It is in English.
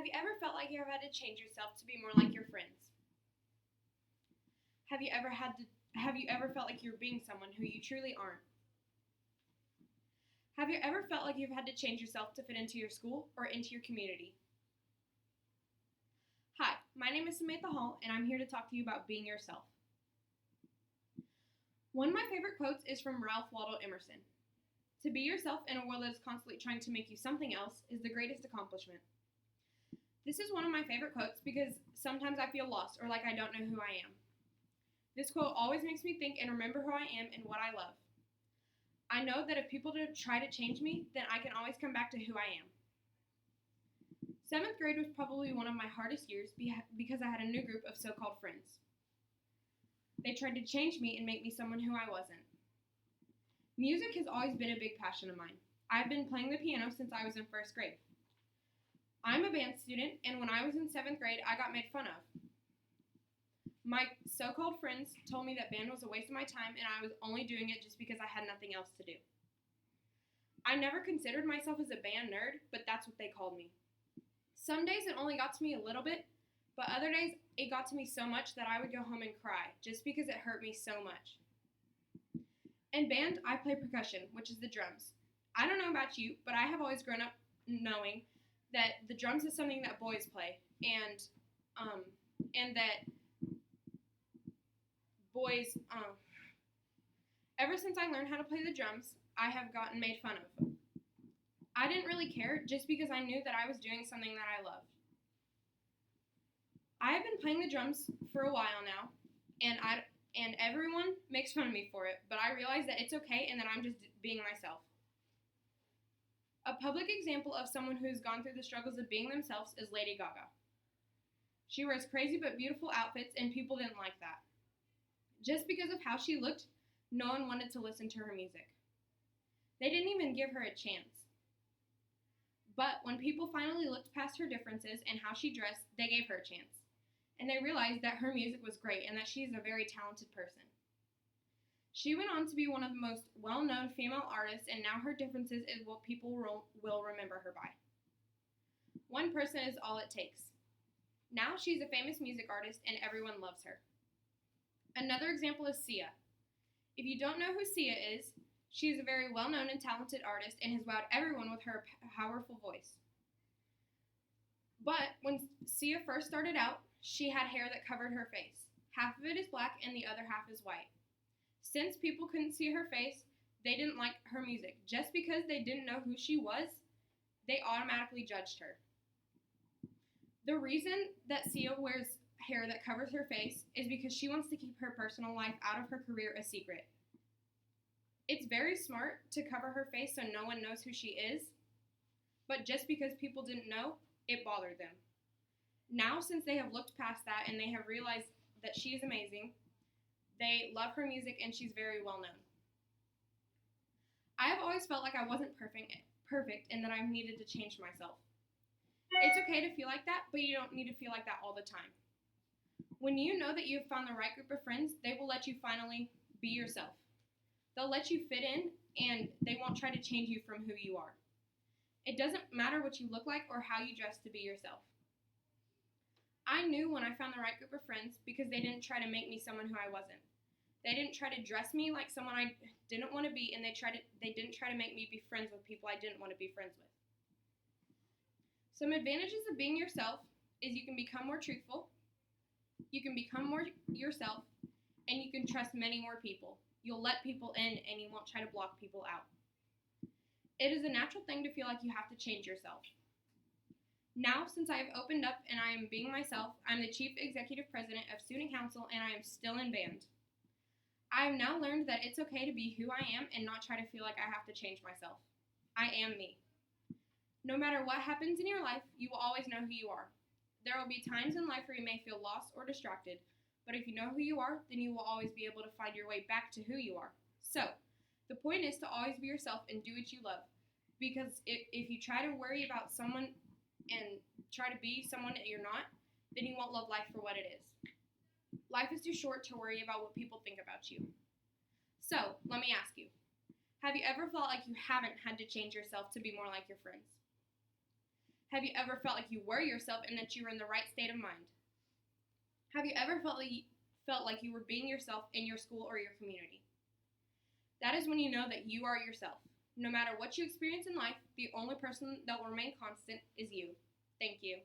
Have you ever felt like you have had to change yourself to be more like your friends? Have you ever felt like you're being someone who you truly aren't? Have you ever felt like you've had to change yourself to fit into your school or into your community? Hi, my name is Samantha Hall, and I'm here to talk to you about being yourself. One of my favorite quotes is from Waldo Emerson. To be yourself in a world that is constantly trying to make you something else is the greatest accomplishment. This is one of my favorite quotes because sometimes I feel lost or like I don't know who I am. This quote always makes me think and remember who I am and what I love. I know that if people try to change me, then I can always come back to who I am. 7th grade was probably one of my hardest years because I had a new group of so-called friends. They tried to change me and make me someone who I wasn't. Music has always been a big passion of mine. I've been playing the piano since I was in 1st grade. I'm a band student, and when I was in 7th grade, I got made fun of. My so-called friends told me that band was a waste of my time and I was only doing it just because I had nothing else to do. I never considered myself as a band nerd, but that's what they called me. Some days it only got to me a little bit, but other days it got to me so much that I would go home and cry just because it hurt me so much. In band, I play percussion, which is the drums. I don't know about you, but I have always grown up knowing that the drums is something that boys play, and that boys, ever since I learned how to play the drums, I have gotten made fun of. I didn't really care just because I knew that I was doing something that I loved. I have been playing the drums for a while now, and everyone makes fun of me for it, but I realize that it's okay and that I'm just being myself. A public example of someone who's gone through the struggles of being themselves is Lady Gaga. She wears crazy but beautiful outfits, and people didn't like that. Just because of how she looked, no one wanted to listen to her music. They didn't even give her a chance. But when people finally looked past her differences and how she dressed, they gave her a chance. And they realized that her music was great and that she is a very talented person. She went on to be one of the most well-known female artists, and now her differences is what people will remember her by. One person is all it takes. Now she's a famous music artist and everyone loves her. Another example is Seale. If you don't know who Seale is, she is a very well-known and talented artist and has wowed everyone with her powerful voice. But when Seale first started out, she had hair that covered her face. Half of it is black and the other half is white. Since people couldn't see her face, they didn't like her music. Just because they didn't know who she was, they automatically judged her. The reason that Seale wears hair that covers her face is because she wants to keep her personal life out of her career a secret. It's very smart to cover her face so no one knows who she is, but just because people didn't know, it bothered them. Now, since they have looked past that and they have realized that she is amazing, they love her music and she's very well known. I have always felt like I wasn't perfect and that I needed to change myself. It's okay to feel like that, but you don't need to feel like that all the time. When you know that you've found the right group of friends, they will let you finally be yourself. They'll let you fit in, and they won't try to change you from who you are. It doesn't matter what you look like or how you dress to be yourself. I knew when I found the right group of friends because they didn't try to make me someone who I wasn't. They didn't try to dress me like someone I didn't want to be, and they didn't try to make me be friends with people I didn't want to be friends with. Some advantages of being yourself is you can become more truthful, you can become more yourself, and you can trust many more people. You'll let people in, and you won't try to block people out. It is a natural thing to feel like you have to change yourself. Now, since I have opened up and I am being myself, I'm the Chief Executive President of Student Council, and I am still in band. I have now learned that it's okay to be who I am and not try to feel like I have to change myself. I am me. No matter what happens in your life, you will always know who you are. There will be times in life where you may feel lost or distracted, but if you know who you are, then you will always be able to find your way back to who you are. So, the point is to always be yourself and do what you love, because if you try to worry about someone and try to be someone that you're not, then you won't love life for what it is. Life is too short to worry about what people think about you. So, let me ask you, have you ever felt like you haven't had to change yourself to be more like your friends? Have you ever felt like you were yourself and that you were in the right state of mind? Have you ever felt like you were being yourself in your school or your community? That is when you know that you are yourself. No matter what you experience in life, the only person that will remain constant is you. Thank you.